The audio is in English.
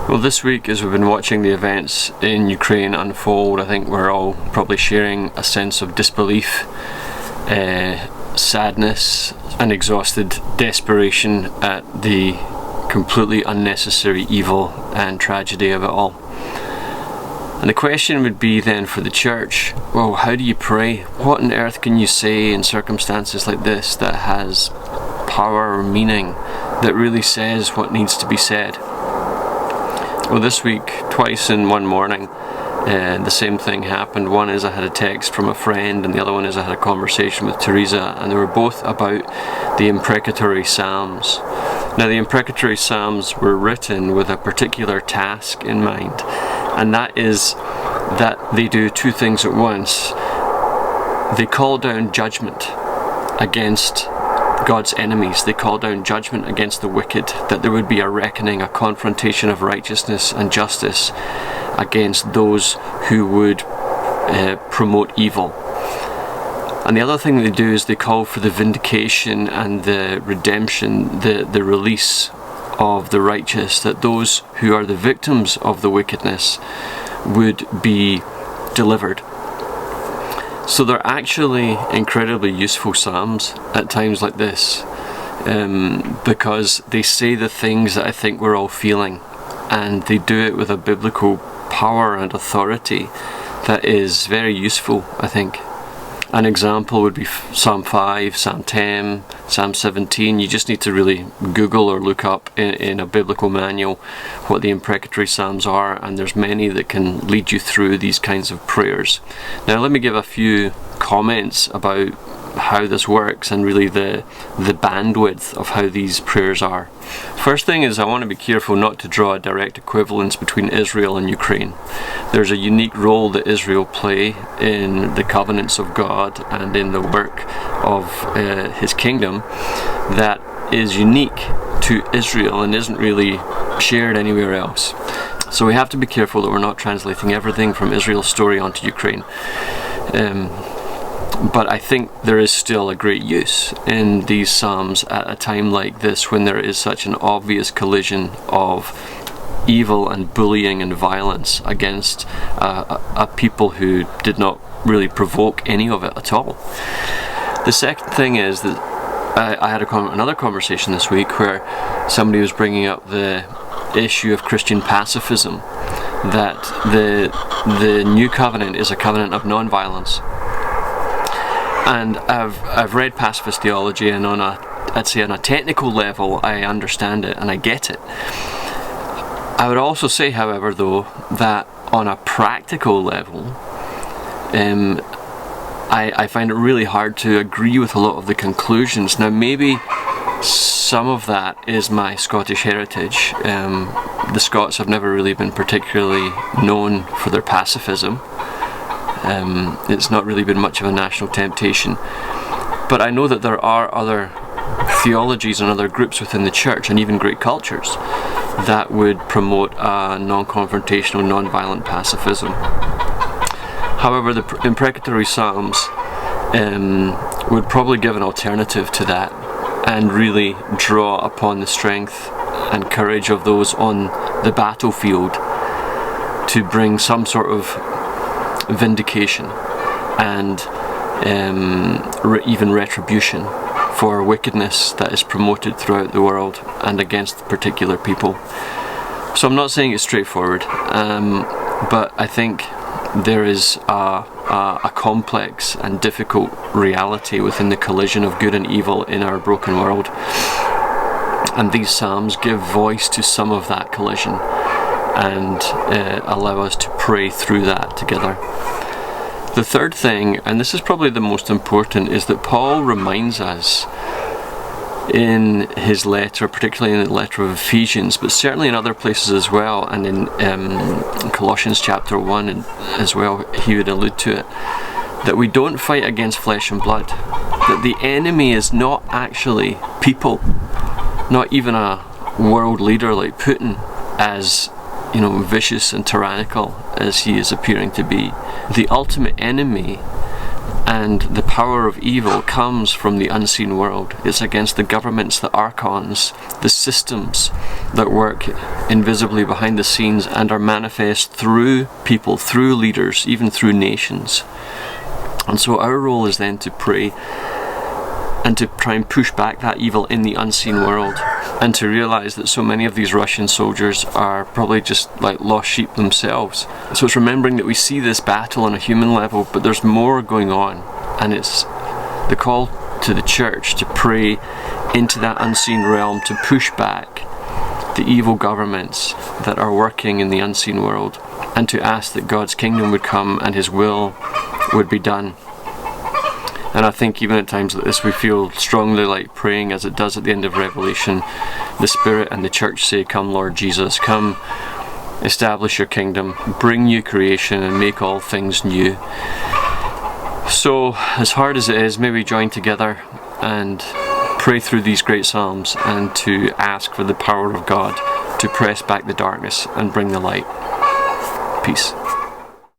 Well, this week, as we've been watching the events in Ukraine unfold, I think we're all probably sharing a sense of disbelief, sadness, and exhausted desperation at the completely unnecessary evil and tragedy of it all. And the question would be then for the church, well, how do you pray? What on earth can you say in circumstances like this that has power or meaning, that really says what needs to be said? Well, this week, twice in one morning, the same thing happened. One is I had a text from a friend, and the other one is I had a conversation with Teresa, and they were both about the imprecatory Psalms. Now, the imprecatory Psalms were written with a particular task in mind, and that is that they do two things at once. They call down judgment against God's enemies. They call down judgment against the wicked, that there would be a reckoning, a confrontation of righteousness and justice against those who would promote evil. And the other thing they do is they call for the vindication and the redemption, the release of the righteous, that those who are the victims of the wickedness would be delivered. So they're actually incredibly useful psalms at times like this, because they say the things that I think we're all feeling, and they do it with a biblical power and authority that is very useful, I think. An example would be Psalm 5, Psalm 10, Psalm 17. You just need to really Google or look up in a biblical manual what the imprecatory Psalms are, and there's many that can lead you through these kinds of prayers. Now, let me give a few comments about how this works and really the bandwidth of how these prayers are. First thing is, I want to be careful not to draw a direct equivalence between Israel and Ukraine. There's a unique role that Israel play in the covenants of God and in the work of his kingdom that is unique to Israel and isn't really shared anywhere else. So we have to be careful that we're not translating everything from Israel's story onto Ukraine. But I think there is still a great use in these Psalms at a time like this, when there is such an obvious collision of evil and bullying and violence against a people who did not really provoke any of it at all. The second thing is that I had another conversation this week where somebody was bringing up the issue of Christian pacifism, that the new covenant is a covenant of non-violence. And I've read pacifist theology, and I'd say on a technical level I understand it and I get it. I would also say, however, though, that on a practical level, I find it really hard to agree with a lot of the conclusions. Now, maybe some of that is my Scottish heritage. The Scots have never really been particularly known for their pacifism. It's not really been much of a national temptation. But I know that there are other theologies and other groups within the church, and even great cultures, that would promote a non-confrontational, non-violent pacifism. However, the imprecatory Psalms would probably give an alternative to that and really draw upon the strength and courage of those on the battlefield to bring some sort of vindication and even retribution for wickedness that is promoted throughout the world and against particular people. So I'm not saying it's straightforward, but I think there is a complex and difficult reality within the collision of good and evil in our broken world, and these Psalms give voice to some of that collision and allow us to pray through that together. The third thing, and this is probably the most important, is that Paul reminds us in his letter, particularly in the letter of Ephesians, but certainly in other places as well, and in Colossians chapter 1 as well, he would allude to it, that we don't fight against flesh and blood, that the enemy is not actually people, not even a world leader like Putin, as vicious and tyrannical as he is appearing to be. The ultimate enemy And the power of evil comes from the unseen world. It's against the governments, the archons, the systems that work invisibly behind the scenes and are manifest through people, through leaders, even through nations. And so our role is then to pray and to try and push back that evil in the unseen world, and to realize that so many of these Russian soldiers are probably just like lost sheep themselves. So it's remembering that we see this battle on a human level, but there's more going on, and it's the call to the church to pray into that unseen realm, to push back the evil governments that are working in the unseen world, and to ask that God's kingdom would come and his will would be done. And I think even at times like this, we feel strongly like praying as it does at the end of Revelation. The Spirit and the church say, "Come, Lord Jesus, come, establish your kingdom, bring new creation and make all things new." So, as hard as it is, may we join together and pray through these great psalms and to ask for the power of God to press back the darkness and bring the light. Peace.